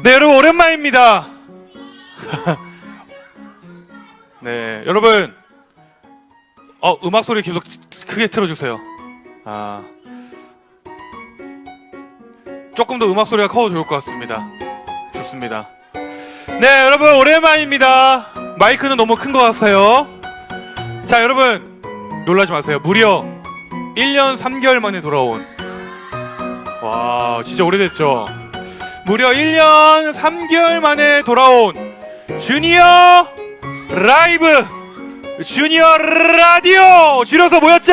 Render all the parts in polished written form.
네, 여러분 오랜만입니다. 네, 여러분 음악 소리 계속 크게 틀어주세요. 조금 더 음악 소리가 커도 좋을 것 같습니다. 좋습니다. 네, 여러분 오랜만입니다. 마이크는 너무 큰 것 같아요. 자, 여러분 놀라지 마세요. 무려 1년 3개월 만에 돌아온, 와 진짜 오래됐죠. 무려 1년 3개월 만에 돌아온 주니어 라이브, 주니어 라디오, 줄여서 뭐였죠?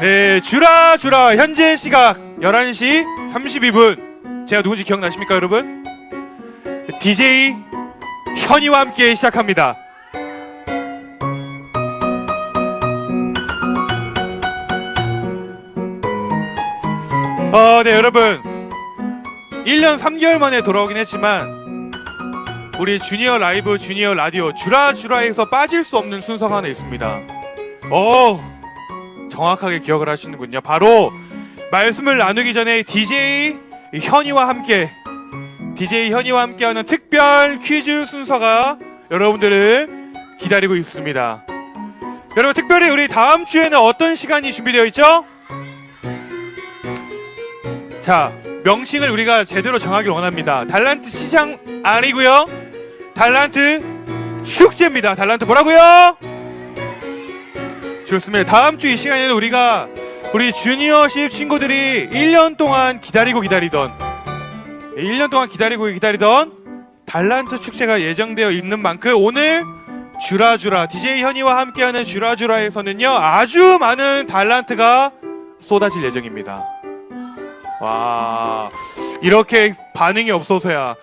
네, 주라. 현재 시각 11시 32분. 제가 누군지 기억나십니까, 여러분? DJ 현이와 함께 시작합니다. 네, 여러분 1년 3개월 만에 돌아오긴 했지만 우리 주니어 라이브, 주니어 라디오, 주라에서 빠질 수 없는 순서가 하나 있습니다. 정확하게 기억을 하시는군요. 바로 말씀을 나누기 전에 DJ 현이와 함께하는 특별 퀴즈 순서가 여러분들을 기다리고 있습니다. 여러분, 특별히 우리 다음 주에는 어떤 시간이 준비되어 있죠? 자, 명칭을 우리가 제대로 정하길 원합니다. 달란트 시장 아니고요, 달란트 축제입니다. 달란트 뭐라고요? 좋습니다. 다음 주 이 시간에는 우리 주니어십 친구들이 1년 동안 기다리고 기다리던 달란트 축제가 예정되어 있는 만큼 오늘 주라 DJ 현이와 함께하는 주라에서는요 아주 많은 달란트가 쏟아질 예정입니다. 와, 이렇게 반응이 없어서야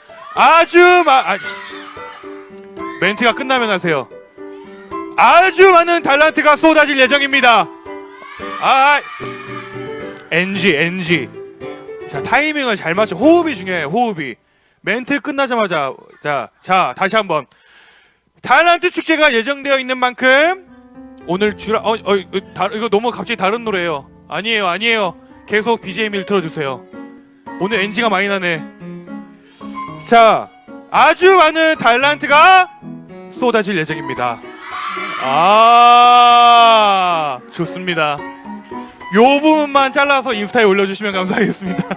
멘트가 끝나면 하세요. 아주 많은 달란트가 쏟아질 예정입니다. NG. 자, 타이밍을 잘 맞춰. 호흡이 중요해요. 호흡이. 멘트 끝나자마자 자 다시 한번. 달란트 축제가 예정되어 있는 만큼 오늘 이거 너무 갑자기 다른 노래예요. 아니에요. 계속 BGM을 틀어주세요. 오늘 NG가 많이 나네. 자, 아주 많은 달란트가 쏟아질 예정입니다. 좋습니다. 요 부분만 잘라서 인스타에 올려주시면 감사하겠습니다.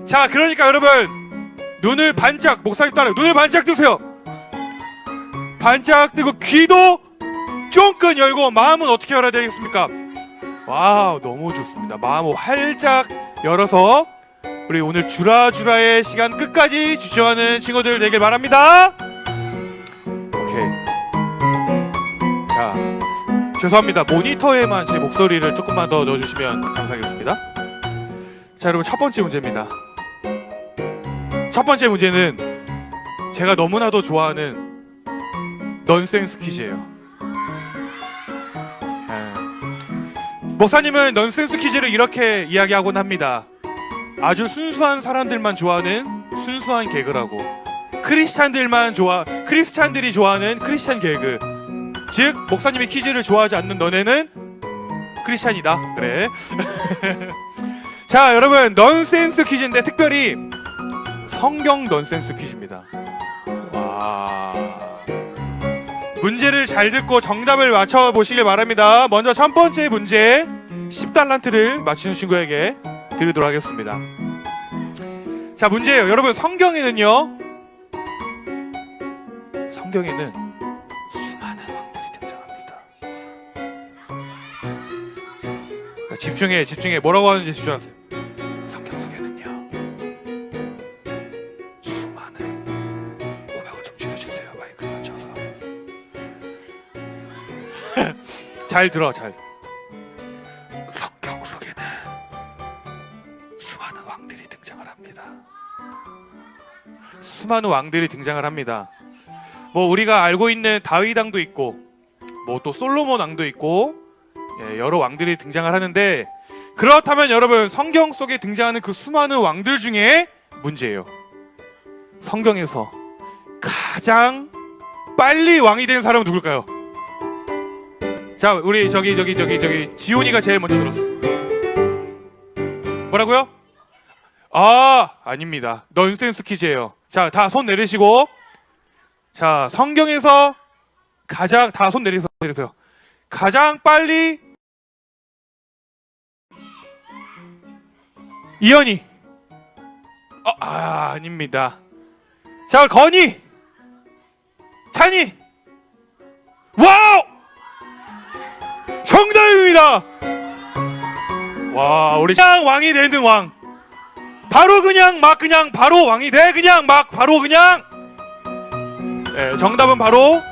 자, 그러니까 여러분 목사님 따라 눈을 반짝 뜨세요. 반짝 뜨고 귀도 쫑긋 열고 마음은 어떻게 열어야 되겠습니까? 와우, 너무 좋습니다. 마음을 활짝 열어서 우리 오늘 주라의 시간 끝까지 집중하는 친구들 되길 바랍니다. 오케이. 자, 죄송합니다. 모니터에만 제 목소리를 조금만 더 넣어주시면 감사하겠습니다. 자, 여러분 첫 번째 문제입니다. 첫 번째 문제는 제가 너무나도 좋아하는 넌센스 퀴즈예요. 목사님은 넌센스 퀴즈를 이렇게 이야기하곤 합니다. 아주 순수한 사람들만 좋아하는 순수한 개그라고. 크리스찬들이 좋아하는 크리스찬 개그. 즉, 목사님이 퀴즈를 좋아하지 않는 너네는 크리스찬이다. 그래. 자, 여러분 넌센스 퀴즈인데 특별히 성경 넌센스 퀴즈입니다. 와. 문제를 잘 듣고 정답을 맞춰보시길 바랍니다. 먼저 첫 번째 문제 10달란트를 맞히는 친구에게 드리도록 하겠습니다. 자, 문제예요. 여러분, 성경에는 수많은 왕들이 등장합니다. 그러니까 집중해. 뭐라고 하는지 집중하세요. 성경 속에는요 수많은, 음악을 좀 줄여주세요. 마이크 맞춰서. 잘 들어. 성경 속에는 수많은 왕들이 등장을 합니다. 수많은 왕들이 등장을 합니다. 뭐 우리가 알고 있는 다윗 왕도 있고, 뭐 또 솔로몬 왕도 있고, 여러 왕들이 등장을 하는데, 그렇다면 여러분 성경 속에 등장하는 그 수많은 왕들 중에 문제예요. 성경에서 가장 빨리 왕이 된 사람은 누굴까요? 자, 우리 저기 지훈이가 제일 먼저 들었어. 뭐라고요? 아닙니다. 넌센스 퀴즈예요. 자, 다 손 내리시고. 자, 성경에서 가장, 다 손 내리세요. 가장 빨리 이현이. 아닙니다. 자, 건이, 찬이. 와우! 정답입니다. 와, 우리 그냥 왕이 되는 왕. 바로 그냥 막 그냥 바로 왕이 돼. 그냥 막 바로 그냥. 네, 정답은 바로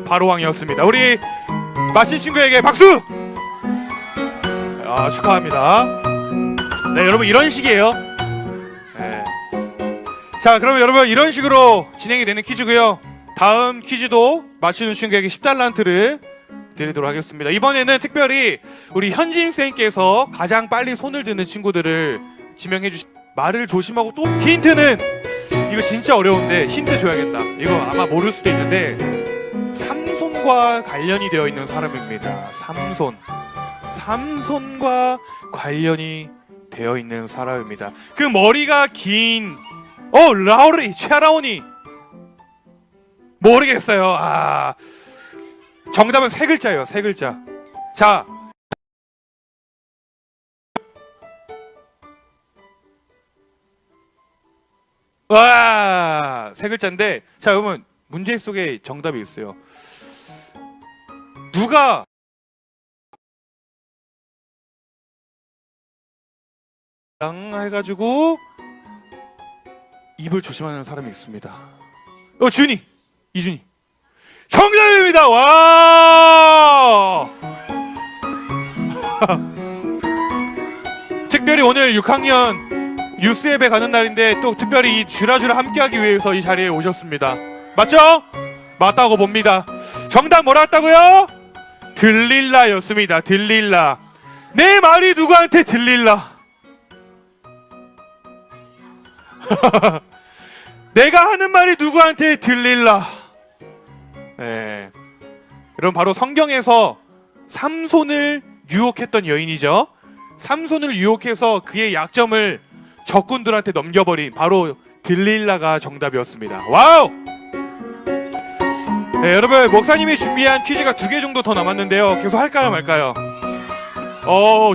왕이었습니다. 우리 마신 친구에게 박수! 축하합니다. 네, 여러분 이런 식이에요. 네. 자, 그러면 여러분 이런 식으로 진행이 되는 퀴즈고요. 다음 퀴즈도 맞히는 친구에게 10달란트를 드리도록 하겠습니다. 이번에는 특별히 우리 현진 쌤께서 가장 빨리 손을 드는 친구들을 지명해 주시. 말을 조심하고 또 힌트는 이거 진짜 어려운데 힌트 줘야겠다. 이거 아마 모를 수도 있는데 삼손과 관련이 되어 있는 사람입니다. 삼손과 관련이 되어 있는 사람입니다. 그 머리가 긴 최라온이 모르겠어요. 정답은 세 글자예요. 세 글자. 자, 세 글자인데, 자, 여러분 문제 속에 정답이 있어요. 누가 해가지고 입을 조심하는 사람이 있습니다. 이준이. 정답입니다. 와! 특별히 오늘 6학년 뉴스앱에 가는 날인데 또 특별히 이 쥐라쥐라 함께하기 위해서 이 자리에 오셨습니다. 맞죠? 맞다고 봅니다. 정답 뭐라 했다고요? 들릴라였습니다. 들릴라. 내 말이 누구한테 들릴라? 내가 하는 말이 누구한테 들릴라? 네. 여러분 바로 성경에서 삼손을 유혹했던 여인이죠. 삼손을 유혹해서 그의 약점을 적군들한테 넘겨버린 바로 들릴라가 정답이었습니다. 와우! 네, 여러분 목사님이 준비한 퀴즈가 2개 정도 더 남았는데요. 계속 할까요 말까요?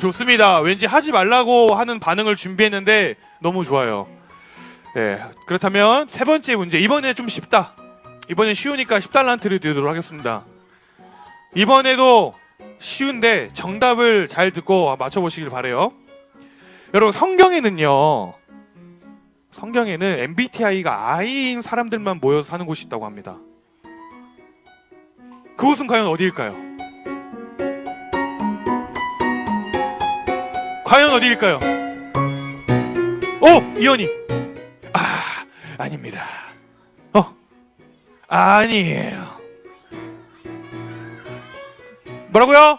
좋습니다. 왠지 하지 말라고 하는 반응을 준비했는데 너무 좋아요. 네, 그렇다면 세 번째 문제. 이번에 좀 쉽다. 이번엔 쉬우니까 10달란트를 드리도록 하겠습니다. 이번에도 쉬운데 정답을 잘 듣고 맞춰보시길 바래요. 여러분 성경에는 MBTI가 I인 사람들만 모여서 사는 곳이 있다고 합니다. 그곳은 과연 어디일까요? 과연 어디일까요? 이현이. 아닙니다. 아니에요. 뭐라고요?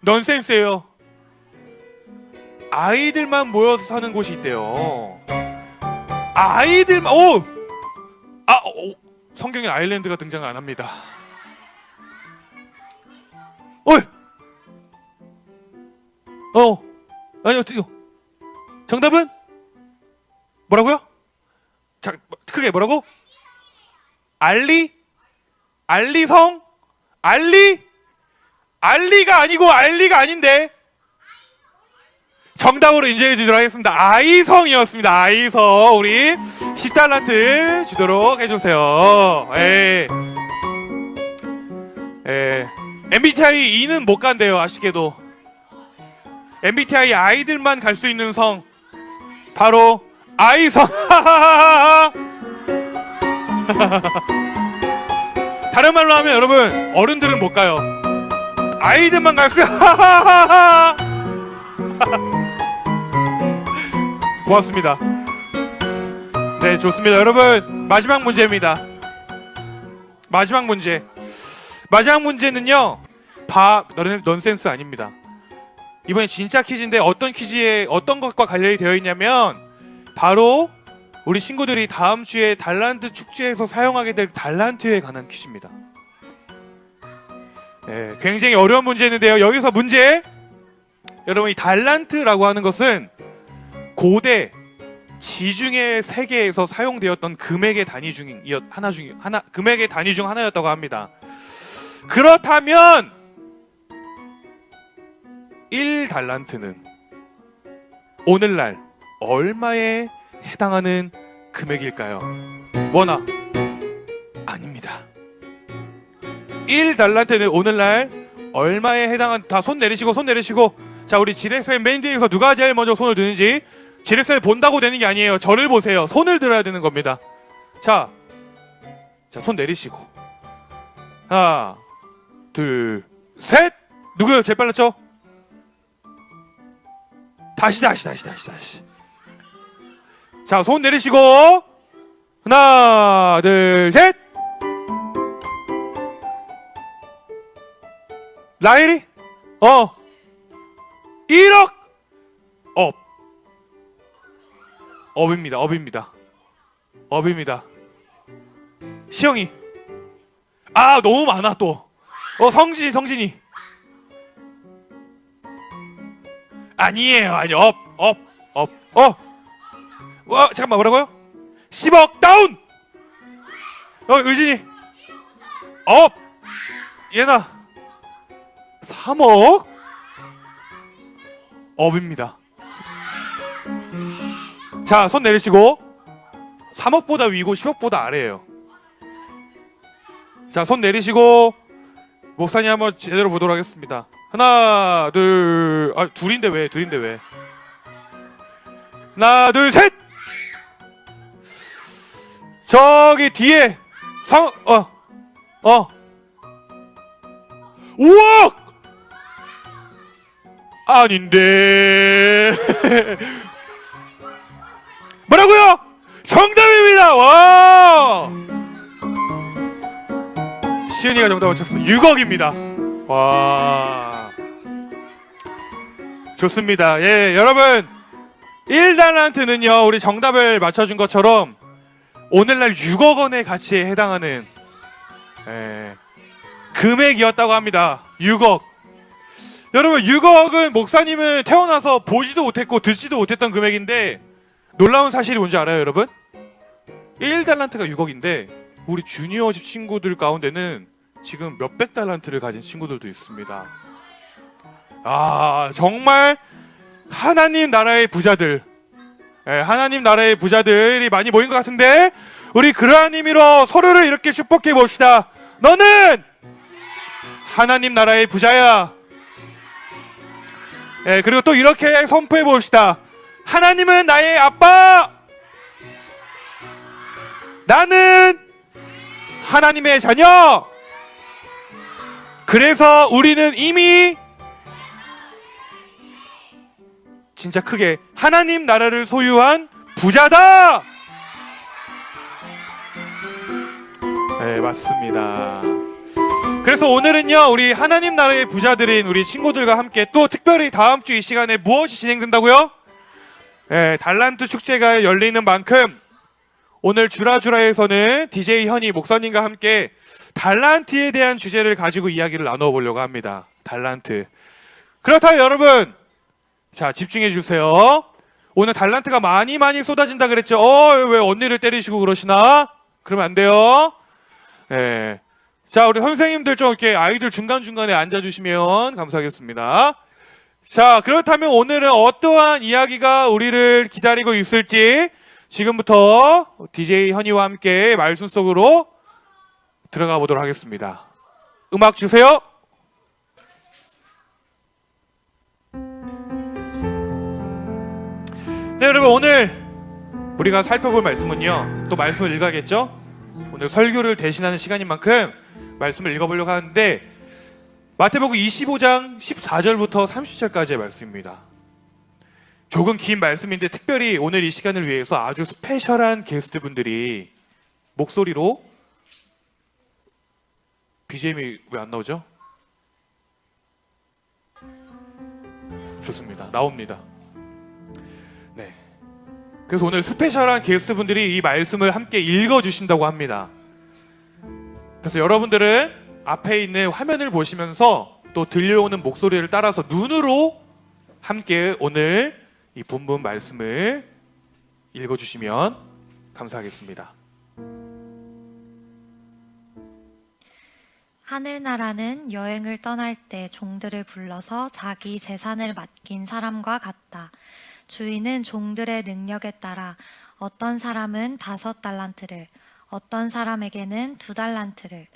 넌센스예요. 아이들만 모여서 사는 곳이 있대요. 아이들만. 성경에 아일랜드가 등장을 안 합니다. 아니 어떻게? 정답은 뭐라고요? 자, 크게 뭐라고? 알리성? 알리가 아니고 알리가 아닌데. 정답으로 인정해 주도록 하겠습니다. 아이성이었습니다. 아이성. 우리 10달란트 주도록 해주세요. MBTI E는 못 간대요. 아쉽게도. MBTI 아이들만 갈 수 있는 성. 바로 아이성. 다른 말로 하면 여러분 어른들은 못 가요. 아이들만 갈 수. 고맙습니다. 네, 좋습니다. 여러분 마지막 문제입니다. 마지막 문제는요 넌센스 아닙니다. 이번에 진짜 퀴즈인데 어떤 퀴즈에 어떤 것과 관련이 되어 있냐면 바로 우리 친구들이 다음 주에 달란트 축제에서 사용하게 될 달란트에 관한 퀴즈입니다. 네, 굉장히 어려운 문제인데요. 여기서 문제. 여러분 이 달란트라고 하는 것은 고대 지중해 세계에서 사용되었던 금액의 단위 중 하나였다고 합니다. 그렇다면 1달란트는 오늘날 얼마에 해당하는 금액일까요? 원아, 아닙니다. 1달란트는 오늘날 얼마에 해당한, 다 손 내리시고. 자, 우리 지렉쌤 맨 뒤에서 누가 제일 먼저 손을 드는지, 지렉쌤 본다고 되는 게 아니에요. 저를 보세요. 손을 들어야 되는 겁니다. 자, 손 내리시고. 하나, 둘, 셋. 누구요? 제일 빨랐죠? 다시. 자, 손 내리시고. 하나, 둘, 셋. 라일이? 1억! 업입니다. 시영이. 아, 너무 많아 또. 성진이. 아니에요. 잠깐만, 뭐라고요? 10억 다운! 의진이. 예나. 3억? 업입니다. 자, 손 내리시고. 3억보다 위고 10억보다 아래예요. 자, 손 내리시고 목사님 한번 제대로 보도록 하겠습니다. 하나, 둘, 둘인데 왜? 하나, 둘, 셋! 저기 뒤에 5억! 아닌데. 뭐라고요? 정답입니다. 와! 시은이가 정답 맞췄어. 6억입니다. 와. 좋습니다. 예, 여러분. 1달란트는요, 우리 정답을 맞춰준 것처럼 오늘날 6억 원의 가치에 해당하는 금액이었다고 합니다. 6억. 여러분, 6억은 목사님은 태어나서 보지도 못했고 듣지도 못했던 금액인데, 놀라운 사실이 뭔지 알아요, 여러분? 1달란트가 6억인데 우리 주니어십 친구들 가운데는 지금 몇백 달란트를 가진 친구들도 있습니다. 아, 정말 하나님 나라의 부자들, 하나님 나라의 부자들이 많이 모인 것 같은데, 우리 그러한 의미로 서로를 이렇게 축복해 봅시다. 너는 하나님 나라의 부자야. 그리고 또 이렇게 선포해 봅시다. 하나님은 나의 아빠. 나는 하나님의 자녀. 그래서 우리는 이미 진짜 크게 하나님 나라를 소유한 부자다. 네, 맞습니다. 그래서 오늘은요, 우리 하나님 나라의 부자들인 우리 친구들과 함께 또 특별히 다음 주 이 시간에 무엇이 진행된다고요? 달란트 축제가 열리는 만큼 오늘 주라주라에서는 DJ 현이 목사님과 함께 달란트에 대한 주제를 가지고 이야기를 나누어 보려고 합니다. 달란트. 그렇다면 여러분, 자, 집중해 주세요. 오늘 달란트가 많이 쏟아진다 그랬죠? 왜 언니를 때리시고 그러시나? 그러면 안 돼요. 자, 우리 선생님들 좀 이렇게 아이들 중간중간에 앉아주시면 감사하겠습니다. 자, 그렇다면 오늘은 어떠한 이야기가 우리를 기다리고 있을지 지금부터 DJ 현이와 함께 말씀 속으로 들어가 보도록 하겠습니다. 음악 주세요. 네, 여러분, 오늘 우리가 살펴볼 말씀은요, 또 말씀을 읽어야겠죠? 오늘 설교를 대신하는 시간인 만큼 말씀을 읽어보려고 하는데, 마태복음 25장 14절부터 30절까지의 말씀입니다. 조금 긴 말씀인데 특별히 오늘 이 시간을 위해서 아주 스페셜한 게스트분들이 목소리로, BGM이 왜 안 나오죠? 좋습니다. 나옵니다. 네. 그래서 오늘 스페셜한 게스트분들이 이 말씀을 함께 읽어주신다고 합니다. 그래서 여러분들은 앞에 있는 화면을 보시면서 또 들려오는 목소리를 따라서 눈으로 함께 오늘 이 본문 말씀을 읽어주시면 감사하겠습니다. 하늘나라는 여행을 떠날 때 종들을 불러서 자기 재산을 맡긴 사람과 같다. 주인은 종들의 능력에 따라 어떤 사람은 5달란트를, 어떤 사람에게는 2달란트를,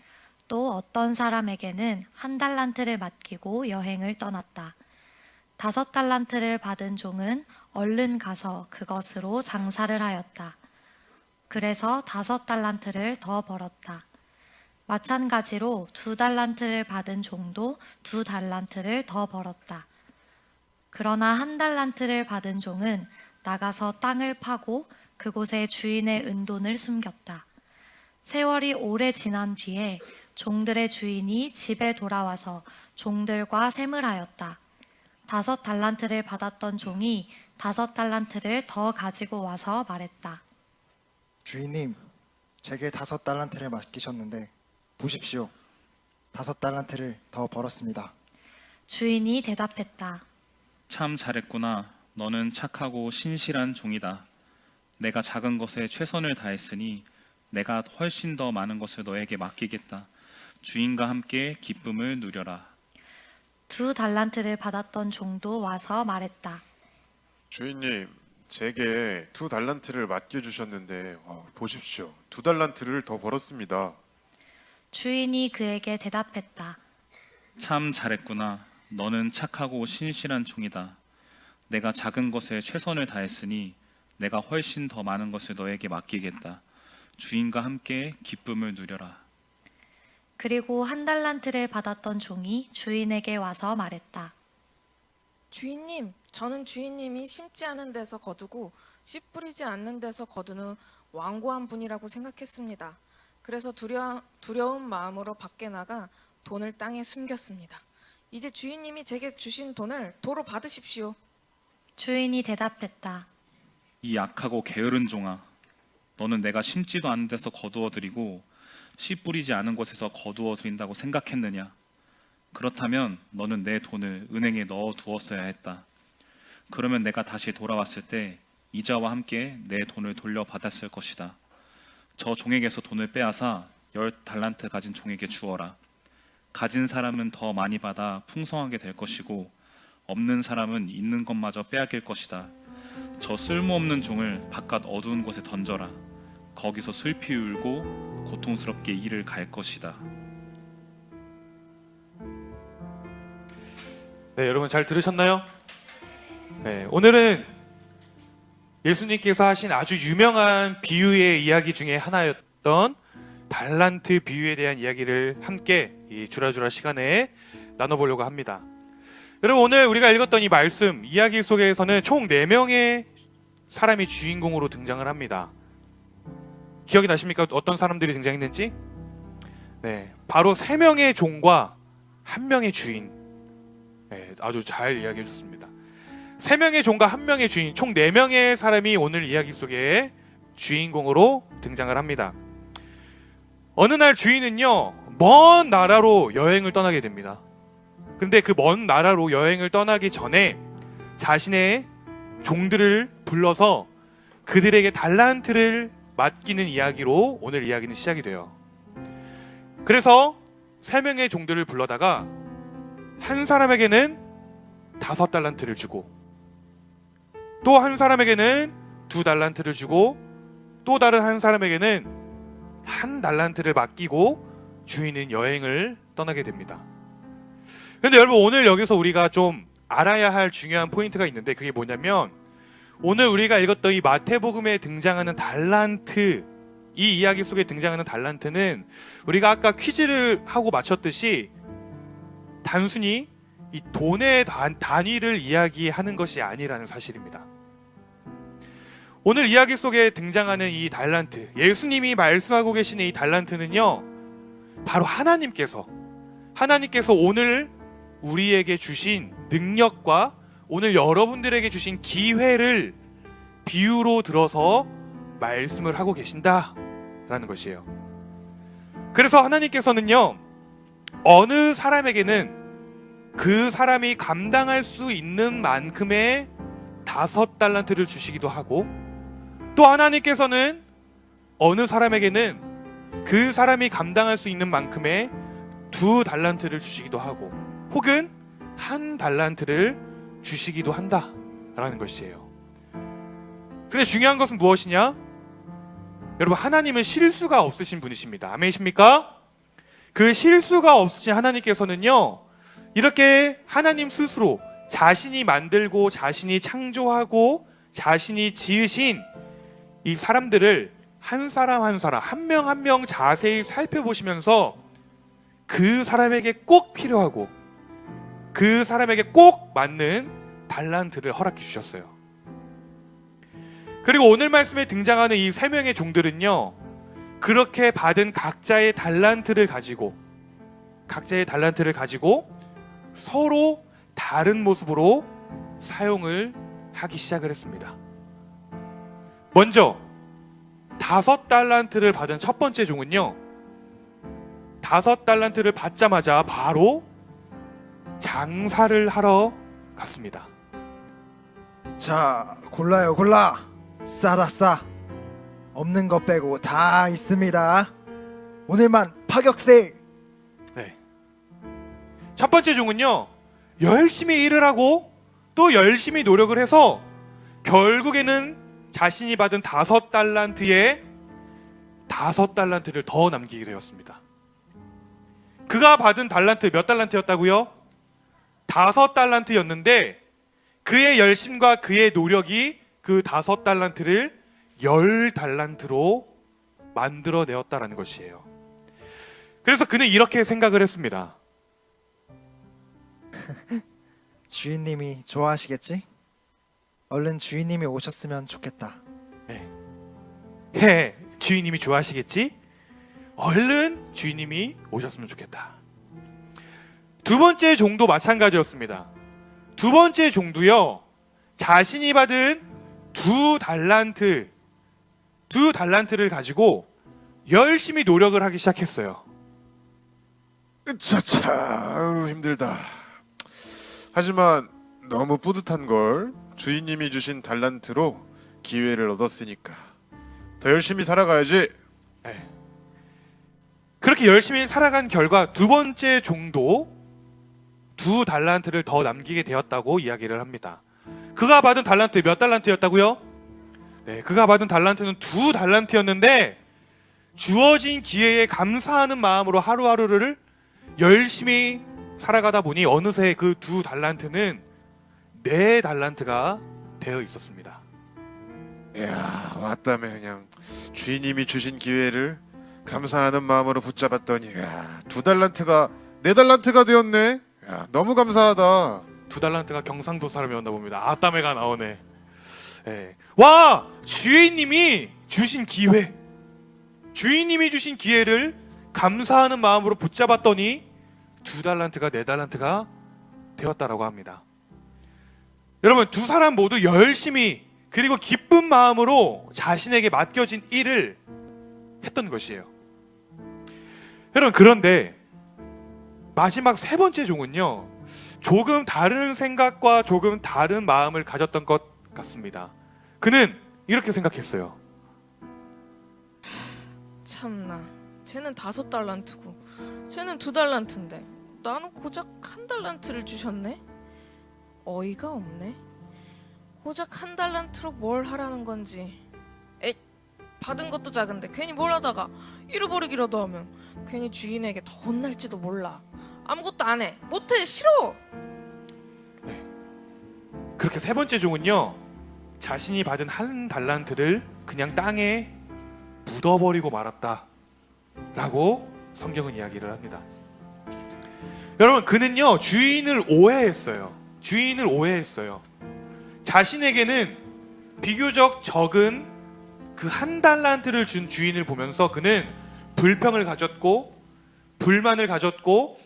또 어떤 사람에게는 1달란트를 맡기고 여행을 떠났다. 5달란트를 받은 종은 얼른 가서 그것으로 장사를 하였다. 그래서 5달란트를 더 벌었다. 마찬가지로 2달란트를 받은 종도 2달란트를 더 벌었다. 그러나 1달란트를 받은 종은 나가서 땅을 파고 그곳에 주인의 은돈을 숨겼다. 세월이 오래 지난 뒤에 종들의 주인이 집에 돌아와서 종들과 셈을 하였다. 5달란트를 받았던 종이 5달란트를 더 가지고 와서 말했다. 주인님, 제게 5달란트를 맡기셨는데 보십시오. 5달란트를 더 벌었습니다. 주인이 대답했다. 참 잘했구나. 너는 착하고 신실한 종이다. 내가 작은 것에 최선을 다했으니 내가 훨씬 더 많은 것을 너에게 맡기겠다. 주인과 함께 기쁨을 누려라. 2달란트를 받았던 종도 와서 말했다. 주인님, 제게 2달란트를 맡겨주셨는데 보십시오. 2달란트를 더 벌었습니다. 주인이 그에게 대답했다. 참 잘했구나. 너는 착하고 신실한 종이다. 내가 작은 것에 최선을 다했으니 내가 훨씬 더 많은 것을 너에게 맡기겠다. 주인과 함께 기쁨을 누려라. 그리고 1달란트를 받았던 종이 주인에게 와서 말했다. 주인님, 저는 주인님이 심지 않은 데서 거두고 씨 뿌리지 않는 데서 거두는 완고한 분이라고 생각했습니다. 그래서 두려운 마음으로 밖에 나가 돈을 땅에 숨겼습니다. 이제 주인님이 제게 주신 돈을 도로 받으십시오. 주인이 대답했다. 이 약하고 게으른 종아, 너는 내가 심지도 않은 데서 거두어 드리고 씨 뿌리지 않은 곳에서 거두어 드린다고 생각했느냐? 그렇다면 너는 내 돈을 은행에 넣어 두었어야 했다. 그러면 내가 다시 돌아왔을 때 이자와 함께 내 돈을 돌려받았을 것이다. 저 종에게서 돈을 빼앗아 10달란트 가진 종에게 주어라. 가진 사람은 더 많이 받아 풍성하게 될 것이고 없는 사람은 있는 것마저 빼앗길 것이다. 저 쓸모없는 종을 바깥 어두운 곳에 던져라. 거기서 슬피 울고 고통스럽게 이를 갈 것이다. 네, 여러분 잘 들으셨나요? 네, 오늘은 예수님께서 하신 아주 유명한 비유의 이야기 중에 하나였던 달란트 비유에 대한 이야기를 함께 이 주라주라 시간에 나눠보려고 합니다. 여러분, 오늘 우리가 읽었던 이 말씀, 이야기 속에서는 총 4명의 사람이 주인공으로 등장을 합니다. 기억이 나십니까? 어떤 사람들이 등장했는지? 네, 바로 3명의 종과 1명의 주인. 네, 아주 잘 이야기해 줬습니다. 3명의 종과 1명의 주인, 총 4명의 사람이 오늘 이야기 속에 주인공으로 등장을 합니다. 어느 날 주인은요, 먼 나라로 여행을 떠나게 됩니다. 근데 그 먼 나라로 여행을 떠나기 전에 자신의 종들을 불러서 그들에게 달란트를 맡기는 이야기로 오늘 이야기는 시작이 돼요. 그래서 3명의 종들을 불러다가 한 사람에게는 5달란트를 주고 또 한 사람에게는 2달란트를 주고 또 다른 한 사람에게는 1달란트를 맡기고 주인은 여행을 떠나게 됩니다. 그런데 여러분, 오늘 여기서 우리가 좀 알아야 할 중요한 포인트가 있는데 그게 뭐냐면 오늘 우리가 읽었던 이 마태복음에 등장하는 달란트, 이 이야기 속에 등장하는 달란트는 우리가 아까 퀴즈를 하고 맞췄듯이 단순히 이 돈의 단위를 이야기하는 것이 아니라는 사실입니다. 오늘 이야기 속에 등장하는 이 달란트, 예수님이 말씀하고 계시는 이 달란트는요, 바로 하나님께서 오늘 우리에게 주신 능력과 오늘 여러분들에게 주신 기회를 비유로 들어서 말씀을 하고 계신다라는 것이에요. 그래서 하나님께서는요, 어느 사람에게는 그 사람이 감당할 수 있는 만큼의 5달란트를 주시기도 하고, 또 하나님께서는 어느 사람에게는 그 사람이 감당할 수 있는 만큼의 2달란트를 주시기도 하고, 혹은 1달란트를 주시기도 한다라는 것이에요. 근데 중요한 것은 무엇이냐? 여러분, 하나님은 실수가 없으신 분이십니다. 아멘이십니까? 그 실수가 없으신 하나님께서는요, 이렇게 하나님 스스로 자신이 만들고 자신이 창조하고 자신이 지으신 이 사람들을 한 사람 한 사람, 한 명 한 명 자세히 살펴보시면서 그 사람에게 꼭 필요하고 그 사람에게 꼭 맞는 달란트를 허락해 주셨어요. 그리고 오늘 말씀에 등장하는 이 3명의 종들은요, 그렇게 받은 각자의 달란트를 가지고 서로 다른 모습으로 사용을 하기 시작을 했습니다. 먼저 5달란트를 받은 첫 번째 종은요, 5달란트를 받자마자 바로 장사를 하러 갔습니다. 자, 골라요, 골라. 싸다 싸. 없는 것 빼고 다 있습니다. 오늘만 파격 세일. 네. 첫 번째 종은요, 열심히 일을 하고 또 열심히 노력을 해서 결국에는 자신이 받은 5달란트에 5달란트를 더 남기게 되었습니다. 그가 받은 달란트 몇 달란트였다고요? 5달란트였는데 그의 열심과 그의 노력이 그 5달란트를 10달란트로 만들어내었다라는 것이에요. 그래서 그는 이렇게 생각을 했습니다. 주인님이 좋아하시겠지? 얼른 주인님이 오셨으면 좋겠다. 주인님이 좋아하시겠지? 얼른 주인님이 오셨으면 좋겠다. 두 번째 종도 마찬가지였습니다. 두 번째 종도요, 자신이 받은 2달란트를 가지고 열심히 노력을 하기 시작했어요. 으차차, 아유, 힘들다. 하지만 너무 뿌듯한 걸, 주인님이 주신 달란트로 기회를 얻었으니까 더 열심히 살아가야지. 그렇게 열심히 살아간 결과 두 번째 종도 2달란트를 더 남기게 되었다고 이야기를 합니다. 그가 받은 달란트 몇 달란트였다고요? 네, 그가 받은 달란트는 2달란트였는데 주어진 기회에 감사하는 마음으로 하루하루를 열심히 살아가다 보니 어느새 그 2달란트는 4달란트가 되어 있었습니다. 이야, 왔다며 그냥 주인님이 주신 기회를 감사하는 마음으로 붙잡았더니, 이야, 2달란트가 4달란트가 되었네. 야, 너무 감사하다. 2달란트가 경상도 사람이었나 봅니다. 아따매가 나오네. 와, 주인님이 주신 기회를 감사하는 마음으로 붙잡았더니 2달란트가 4달란트가 되었다라고 합니다. 여러분, 두 사람 모두 열심히 그리고 기쁜 마음으로 자신에게 맡겨진 일을 했던 것이에요. 여러분, 그런데 마지막 세 번째 종은요, 조금 다른 생각과 조금 다른 마음을 가졌던 것 같습니다. 그는 이렇게 생각했어요. 참나, 쟤는 5달란트고 쟤는 2달란트인데 나는 고작 1달란트를 주셨네? 어이가 없네. 고작 1달란트로 뭘 하라는 건지. 에잇, 받은 것도 작은데 괜히 뭘 하다가 잃어버리기라도 하면 괜히 주인에게 더 혼날지도 몰라. 아무것도 안 해, 못해, 싫어. 그렇게 세 번째 종은요, 자신이 받은 1달란트를 그냥 땅에 묻어버리고 말았다 라고 성경은 이야기를 합니다. 여러분, 그는요 주인을 오해했어요. 자신에게는 비교적 적은 그 1달란트를 준 주인을 보면서 그는 불평을 가졌고 불만을 가졌고,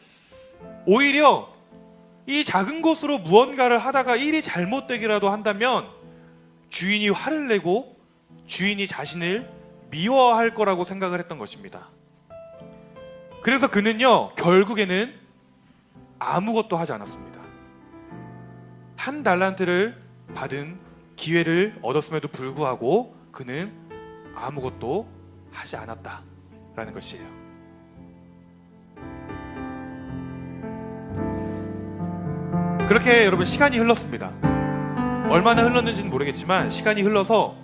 오히려 이 작은 것으로 무언가를 하다가 일이 잘못되기라도 한다면 주인이 화를 내고 주인이 자신을 미워할 거라고 생각을 했던 것입니다. 그래서 그는요 결국에는 아무것도 하지 않았습니다. 1달란트를 받은 기회를 얻었음에도 불구하고 그는 아무것도 하지 않았다라는 것이에요. 그렇게 여러분 시간이 흘렀습니다. 얼마나 흘렀는지는 모르겠지만 시간이 흘러서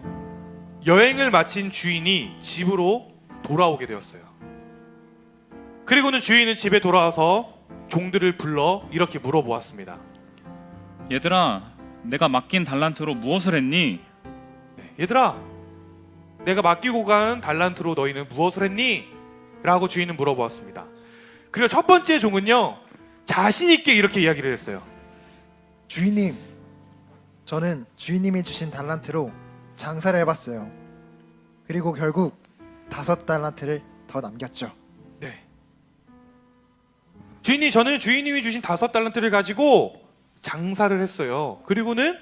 여행을 마친 주인이 집으로 돌아오게 되었어요. 그리고는 주인은 집에 돌아와서 종들을 불러 이렇게 물어보았습니다. 얘들아, 내가 맡긴 달란트로 무엇을 했니? 얘들아, 내가 맡기고 간 달란트로 너희는 무엇을 했니? 라고 주인은 물어보았습니다. 그리고 첫 번째 종은요, 자신 있게 이렇게 이야기를 했어요. 주인님, 저는 주인님이 주신 달란트로 장사를 해봤어요. 그리고 결국 5달란트를 더 남겼죠. 네. 주인님, 저는 주인님이 주신 5달란트를 가지고 장사를 했어요. 그리고는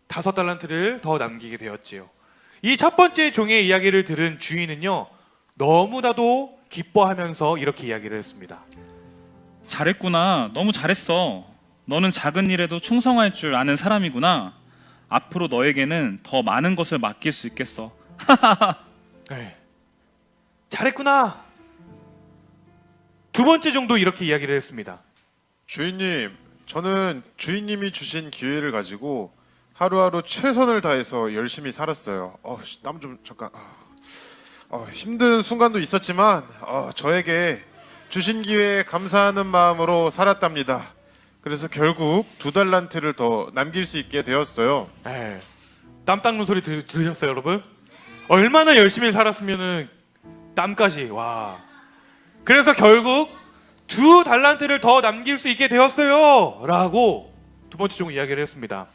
5달란트를 더 남기게 되었지요. 이 첫 번째 종의 이야기를 들은 주인은요, 너무나도 기뻐하면서 이렇게 이야기를 했습니다. 잘했구나. 너무 잘했어. 너는 작은 일에도 충성할 줄 아는 사람이구나. 앞으로 너에게는 더 많은 것을 맡길 수 있겠어. 네. 잘했구나. 두 번째 종도 이렇게 이야기를 했습니다. 주인님, 저는 주인님이 주신 기회를 가지고 하루하루 최선을 다해서 열심히 살았어요. 땀 좀 잠깐. 힘든 순간도 있었지만 저에게 주신 기회에 감사하는 마음으로 살았답니다. 그래서 결국 2달란트를 더 남길 수 있게 되었어요. 네. 땀 닦는 소리 들으셨어요, 여러분? 얼마나 열심히 살았으면은 땀까지. 와. 그래서 결국 2달란트를 더 남길 수 있게 되었어요. 라고 두 번째 종 이야기를 했습니다.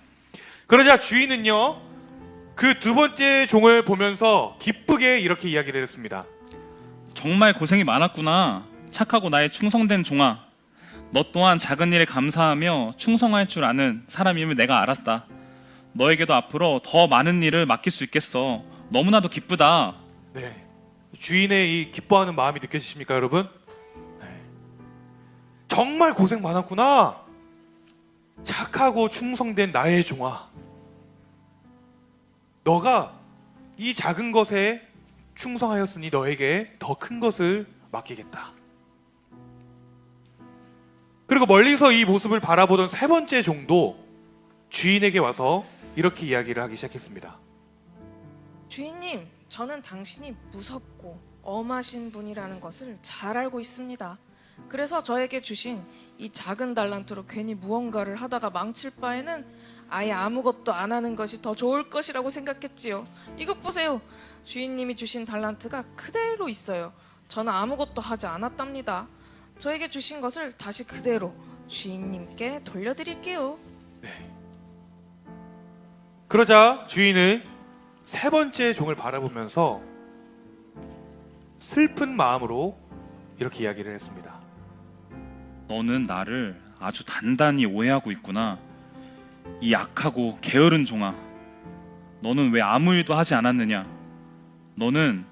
그러자 주인은요, 그 두 번째 종을 보면서 기쁘게 이렇게 이야기를 했습니다. 정말 고생이 많았구나. 착하고 나의 충성된 종아. 너 또한 작은 일에 감사하며 충성할 줄 아는 사람임을 내가 알았다. 너에게도 앞으로 더 많은 일을 맡길 수 있겠어. 너무나도 기쁘다. 네. 주인의 이 기뻐하는 마음이 느껴지십니까, 여러분? 네. 정말 고생 많았구나. 착하고 충성된 나의 종아. 너가 이 작은 것에 충성하였으니 너에게 더 큰 것을 맡기겠다. 그리고 멀리서 이 모습을 바라보던 세 번째 종도 주인에게 와서 이렇게 이야기를 하기 시작했습니다. 주인님, 저는 당신이 무섭고 엄하신 분이라는 것을 잘 알고 있습니다. 그래서 저에게 주신 이 작은 달란트로 괜히 무언가를 하다가 망칠 바에는 아예 아무것도 안 하는 것이 더 좋을 것이라고 생각했지요. 이것 보세요. 주인님이 주신 달란트가 그대로 있어요. 저는 아무것도 하지 않았답니다. 저에게 주신 것을 다시 그대로 주인님께 돌려드릴게요. 그러자 주인은 세 번째 종을 바라보면서 슬픈 마음으로 이렇게 이야기를 했습니다. 너는 나를 아주 단단히 오해하고 있구나. 이 악하고 게으른 종아. 너는 왜 아무 일도 하지 않았느냐? 너는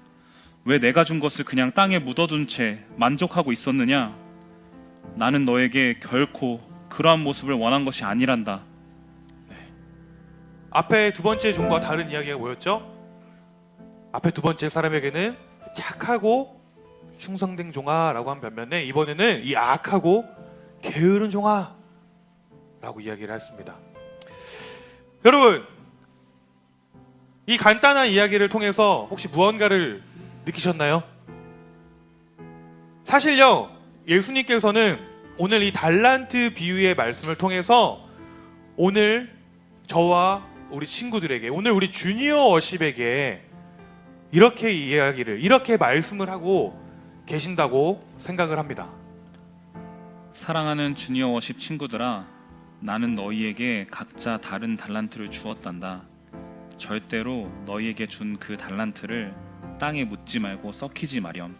왜 내가 준 것을 그냥 땅에 묻어둔 채 만족하고 있었느냐? 나는 너에게 결코 그러한 모습을 원한 것이 아니란다. 앞에 두 번째 종과 다른 이야기가 뭐였죠? 앞에 두 번째 사람에게는 착하고 충성된 종아라고 한 반면에 이번에는 이 악하고 게으른 종아라고 이야기를 했습니다. 여러분, 이 간단한 이야기를 통해서 혹시 무언가를 느끼셨나요? 사실요, 예수님께서는 오늘 이 달란트 비유의 말씀을 통해서 오늘 저와 우리 친구들에게, 오늘 우리 주니어 워십에게 이렇게 이야기를, 이렇게 말씀을 하고 계신다고 생각을 합니다. 사랑하는 주니어 워십 친구들아, 나는 너희에게 각자 다른 달란트를 주었단다. 절대로 너희에게 준 그 달란트를 땅에 묻지 말고 썩히지 마렴.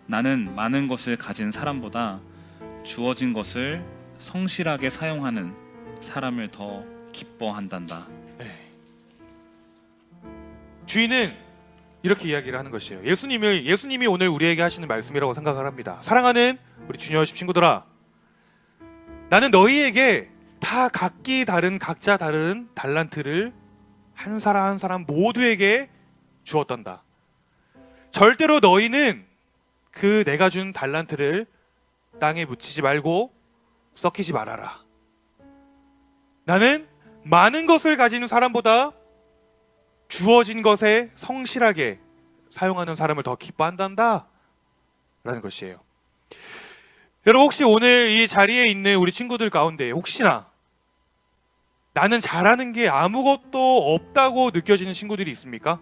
나는 많은 것을 가진 사람보다 주어진 것을 성실하게 사용하는 사람을 더 기뻐한단다. 주인은 이렇게 이야기를 하는 것이에요. 예수님이 오늘 우리에게 하시는 말씀이라고 생각을 합니다. 사랑하는 우리 주니어 워십 친구들아, 나는 너희에게 다 각자 다른 달란트를 한 사람 한 사람 모두에게 주었단다. 절대로 너희는 그 내가 준 달란트를 땅에 묻히지 말고 썩히지 말아라. 나는 많은 것을 가진 사람보다 주어진 것에 성실하게 사용하는 사람을 더 기뻐한단다 라는 것이에요. 여러분, 혹시 오늘 이 자리에 있는 우리 친구들 가운데 혹시나 나는 잘하는 게 아무것도 없다고 느껴지는 친구들이 있습니까?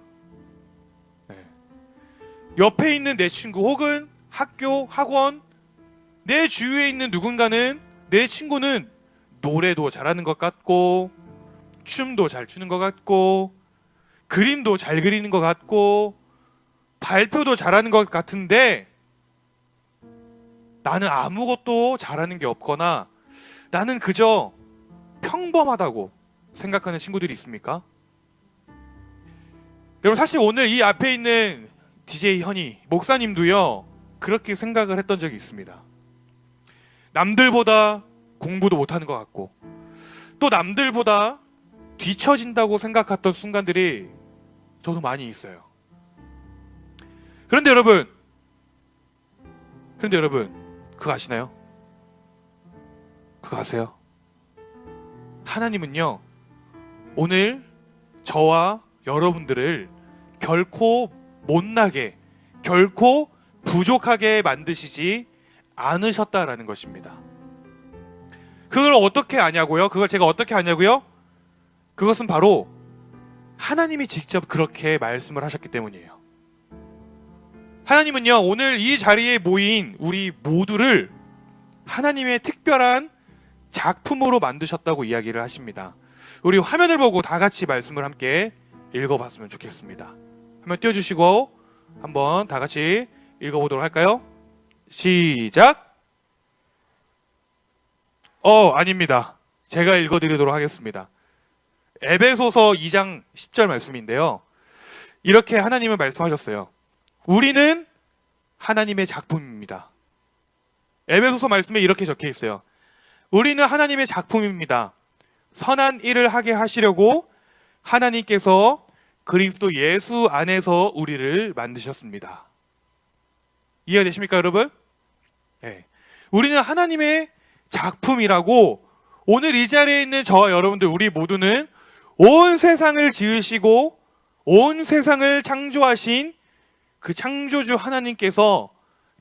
네. 옆에 있는 내 친구 혹은 학교, 학원, 내 주위에 있는 누군가는 내 친구는 노래도 잘하는 것 같고 춤도 잘 추는 것 같고 그림도 잘 그리는 것 같고 발표도 잘하는 것 같은데 나는 아무것도 잘하는 게 없거나 나는 그저 평범하다고 생각하는 친구들이 있습니까? 여러분, 사실 오늘 이 앞에 있는 DJ 현이 목사님도요 그렇게 생각을 했던 적이 있습니다. 남들보다 공부도 못하는 것 같고 또 남들보다 뒤처진다고 생각했던 순간들이 저도 많이 있어요. 그런데 여러분 그거 아시나요? 그거 아세요? 하나님은요 오늘 저와 여러분들을 결코 못나게, 결코 부족하게 만드시지 않으셨다라는 것입니다. 그걸 어떻게 아냐고요? 그걸 제가 어떻게 아냐고요? 그것은 바로 하나님이 직접 그렇게 말씀을 하셨기 때문이에요. 하나님은요 오늘 이 자리에 모인 우리 모두를 하나님의 특별한 작품으로 만드셨다고 이야기를 하십니다. 우리 화면을 보고 다 같이 말씀을 함께 읽어봤으면 좋겠습니다. 화면 띄워주시고 한번 다 같이 읽어보도록 할까요? 시작! 아닙니다. 제가 읽어드리도록 하겠습니다. 에베소서 2장 10절 말씀인데요. 이렇게 하나님은 말씀하셨어요. 우리는 하나님의 작품입니다. 에베소서 말씀에 이렇게 적혀 있어요. 우리는 하나님의 작품입니다. 선한 일을 하게 하시려고 하나님께서 그리스도 예수 안에서 우리를 만드셨습니다. 이해가 되십니까, 여러분? 네. 우리는 하나님의 작품이라고 오늘 이 자리에 있는 저와 여러분들 우리 모두는 온 세상을 지으시고 온 세상을 창조하신 그 창조주 하나님께서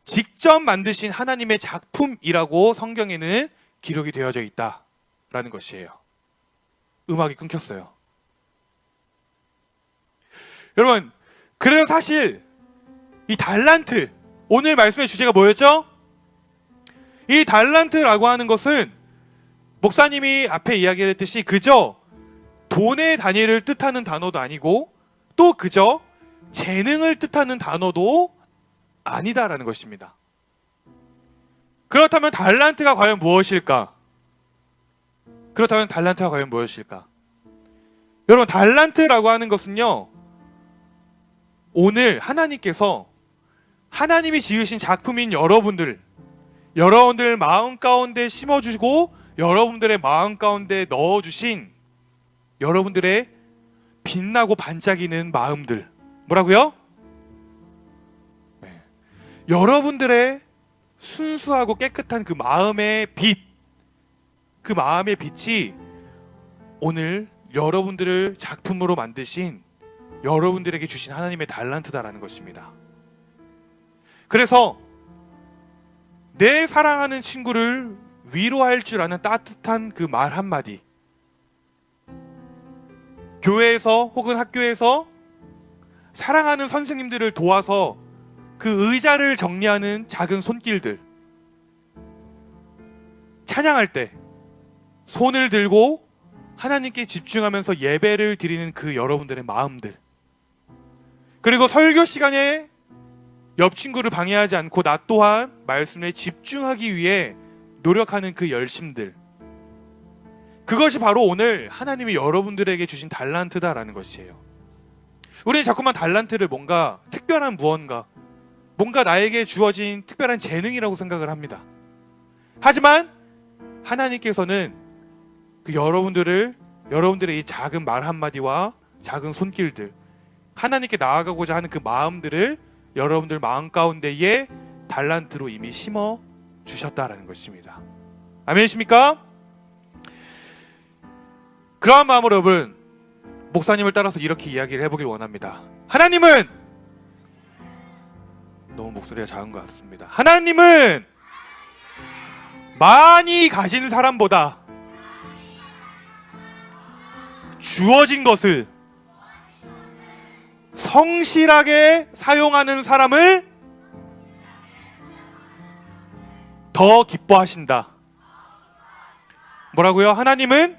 직접 만드신 하나님의 작품이라고 성경에는 기록이 되어져 있다라는 것이에요. 음악이 끊겼어요. 여러분, 그래서 사실 이 달란트, 오늘 말씀의 주제가 뭐였죠? 이 달란트라고 하는 것은 목사님이 앞에 이야기를 했듯이 그저 돈의 단위를 뜻하는 단어도 아니고 또 그저 재능을 뜻하는 단어도 아니다라는 것입니다. 그렇다면 달란트가 과연 무엇일까? 여러분, 달란트라고 하는 것은요, 오늘 하나님께서 하나님이 지으신 작품인 여러분들 마음 가운데 심어주시고 여러분들의 마음 가운데 넣어주신 여러분들의 빛나고 반짝이는 마음들, 뭐라고요? 네. 여러분들의 순수하고 깨끗한 그 마음의 빛, 그 마음의 빛이 오늘 여러분들을 작품으로 만드신 여러분들에게 주신 하나님의 달란트다라는 것입니다. 그래서 내 사랑하는 친구를 위로할 줄 아는 따뜻한 그 말 한마디, 교회에서 혹은 학교에서 사랑하는 선생님들을 도와서 그 의자를 정리하는 작은 손길들, 찬양할 때 손을 들고 하나님께 집중하면서 예배를 드리는 그 여러분들의 마음들, 그리고 설교 시간에 옆 친구를 방해하지 않고 나 또한 말씀에 집중하기 위해 노력하는 그 열심들, 그것이 바로 오늘 하나님이 여러분들에게 주신 달란트다라는 것이에요. 우리는 자꾸만 달란트를 뭔가 특별한 무언가, 뭔가 나에게 주어진 특별한 재능이라고 생각을 합니다. 하지만 하나님께서는 그 여러분들의 이 작은 말 한마디와 작은 손길들, 하나님께 나아가고자 하는 그 마음들을 여러분들 마음 가운데에 달란트로 이미 심어 주셨다라는 것입니다. 아멘이십니까? 그러한 마음으로 여러분, 목사님을 따라서 이렇게 이야기를 해보길 원합니다. 하나님은, 너무 목소리가 작은 것 같습니다. 하나님은 많이 가진 사람보다 주어진 것을 성실하게 사용하는 사람을 더 기뻐하신다. 뭐라고요? 하나님은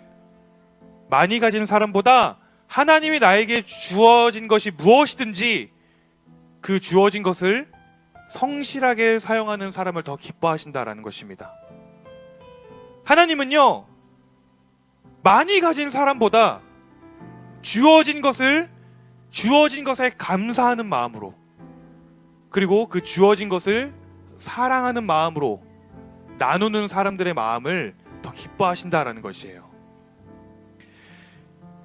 많이 가진 사람보다 하나님이 나에게 주어진 것이 무엇이든지 그 주어진 것을 성실하게 사용하는 사람을 더 기뻐하신다라는 것입니다. 하나님은요, 많이 가진 사람보다 주어진 것에 감사하는 마음으로, 그리고 그 주어진 것을 사랑하는 마음으로 나누는 사람들의 마음을 더 기뻐하신다라는 것이에요.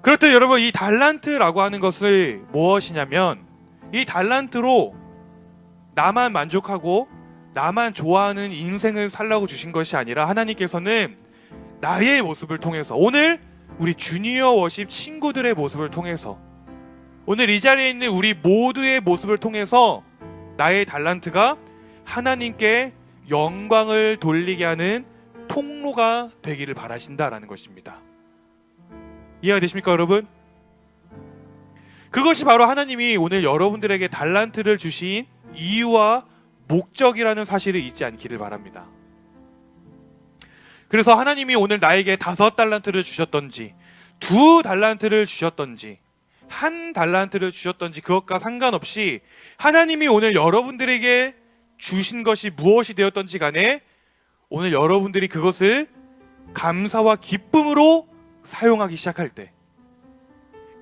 그렇듯 여러분, 이 달란트라고 하는 것을 무엇이냐면, 이 달란트로 나만 만족하고 나만 좋아하는 인생을 살라고 주신 것이 아니라 하나님께서는 나의 모습을 통해서, 오늘 우리 주니어 워십 친구들의 모습을 통해서, 오늘 이 자리에 있는 우리 모두의 모습을 통해서 나의 달란트가 하나님께 영광을 돌리게 하는 통로가 되기를 바라신다라는 것입니다. 이해가 되십니까, 여러분? 그것이 바로 하나님이 오늘 여러분들에게 달란트를 주신 이유와 목적이라는 사실을 잊지 않기를 바랍니다. 그래서 하나님이 오늘 나에게 5달란트를 주셨던지, 2달란트를 주셨던지, 1달란트를 주셨던지 그것과 상관없이 하나님이 오늘 여러분들에게 주신 것이 무엇이 되었던지 간에 오늘 여러분들이 그것을 감사와 기쁨으로 사용하기 시작할 때,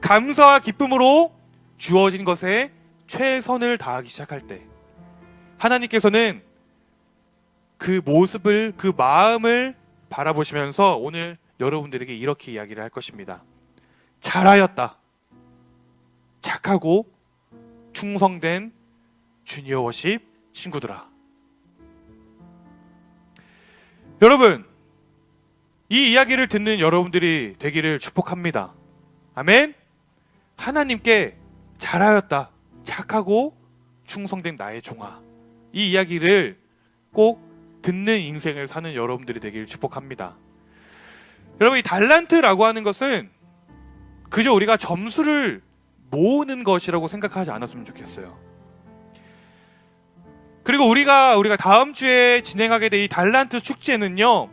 감사와 기쁨으로 주어진 것에 최선을 다하기 시작할 때, 하나님께서는 그 모습을, 그 마음을 바라보시면서 오늘 여러분들에게 이렇게 이야기를 할 것입니다. 잘하였다. 착하고 충성된 주니어 워십 친구들아. 여러분, 이 이야기를 듣는 여러분들이 되기를 축복합니다. 아멘. 하나님께 잘하였다, 착하고 충성된 나의 종아, 이 이야기를 꼭 듣는 인생을 사는 여러분들이 되기를 축복합니다. 여러분, 이 달란트라고 하는 것은 그저 우리가 점수를 모으는 것이라고 생각하지 않았으면 좋겠어요. 그리고 우리가 다음 주에 진행하게 될 이 달란트 축제는요,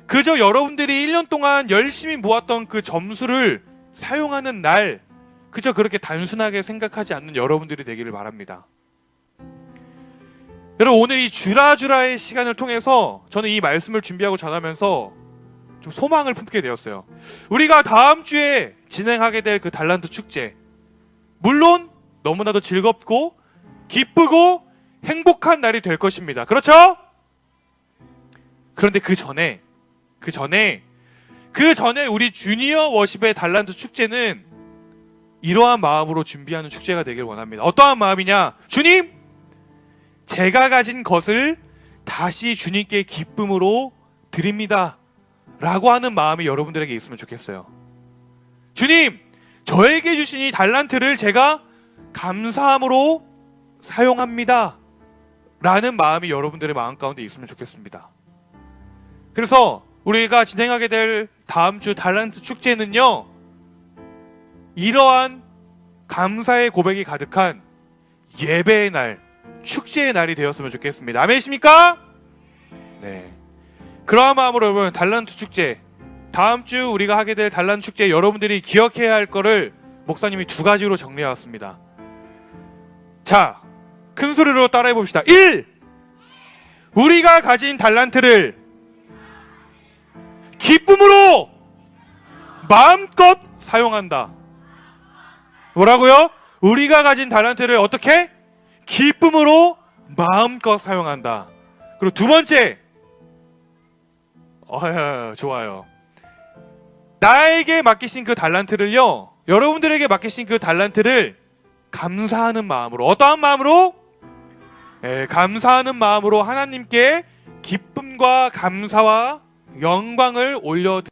그저 여러분들이 1년 동안 열심히 모았던 그 점수를 사용하는 날, 그저 그렇게 단순하게 생각하지 않는 여러분들이 되기를 바랍니다. 여러분, 오늘 이 주라주라의 시간을 통해서 저는 이 말씀을 준비하고 전하면서 좀 소망을 품게 되었어요. 우리가 다음 주에 진행하게 될 그 달란트 축제, 물론 너무나도 즐겁고 기쁘고 행복한 날이 될 것입니다. 그렇죠? 그런데 그 전에 우리 주니어 워십의 달란트 축제는 이러한 마음으로 준비하는 축제가 되길 원합니다. 어떠한 마음이냐? 주님, 제가 가진 것을 다시 주님께 기쁨으로 드립니다 라고 하는 마음이 여러분들에게 있으면 좋겠어요. 주님, 저에게 주신 이 달란트를 제가 감사함으로 사용합니다 라는 마음이 여러분들의 마음 가운데 있으면 좋겠습니다. 그래서 우리가 진행하게 될 다음 주 달란트 축제는요, 이러한 감사의 고백이 가득한 예배의 날, 축제의 날이 되었으면 좋겠습니다. 아멘이십니까? 네. 그러한 마음으로 여러분, 달란트 축제, 다음 주 우리가 하게 될 달란트 축제, 여러분들이 기억해야 할 거를 목사님이 2가지로 정리해 왔습니다. 자, 큰 소리로 따라해 봅시다. 1. 우리가 가진 달란트를 기쁨으로 마음껏 사용한다. 뭐라고요? 우리가 가진 달란트를 어떻게? 기쁨으로 마음껏 사용한다. 그리고 2번째, 좋아요. 나에게 맡기신 그 달란트를요, 여러분들에게 맡기신 그 달란트를 감사하는 마음으로, 어떠한 마음으로? 감사하는 마음으로 하나님께 기쁨과 감사와 영광을 올려.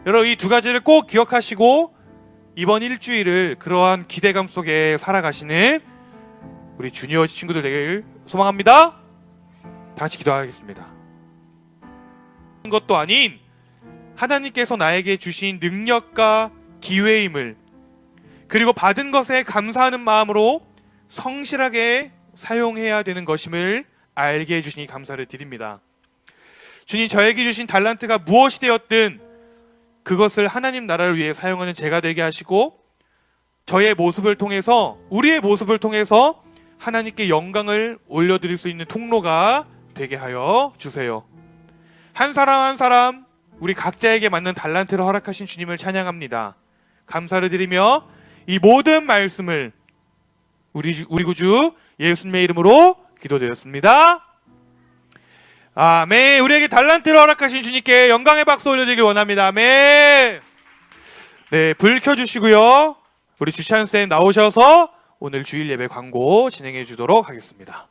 여러분 이 두 가지를 꼭 기억하시고 이번 일주일을 그러한 기대감 속에 살아가시는 우리 주니어 친구들 되길 소망합니다. 다 같이 기도하겠습니다. 것도 아닌 하나님께서 나에게 주신 능력과 기회임을, 그리고 받은 것에 감사하는 마음으로 성실하게 사용해야 되는 것임을 알게 해주시니 감사를 드립니다. 주님, 저에게 주신 달란트가 무엇이 되었든 그것을 하나님 나라를 위해 사용하는 제가 되게 하시고, 저의 모습을 통해서, 우리의 모습을 통해서 하나님께 영광을 올려드릴 수 있는 통로가 되게 하여 주세요. 한 사람 한 사람 우리 각자에게 맞는 달란트를 허락하신 주님을 찬양합니다. 감사를 드리며 이 모든 말씀을 우리 구주 예수님의 이름으로 기도드렸습니다. 아멘. 우리에게 달란트를 허락하신 주님께 영광의 박수 올려드리길 원합니다. 아멘. 네, 불 켜주시고요. 우리 주찬 쌤 나오셔서 오늘 주일 예배 광고 진행해 주도록 하겠습니다.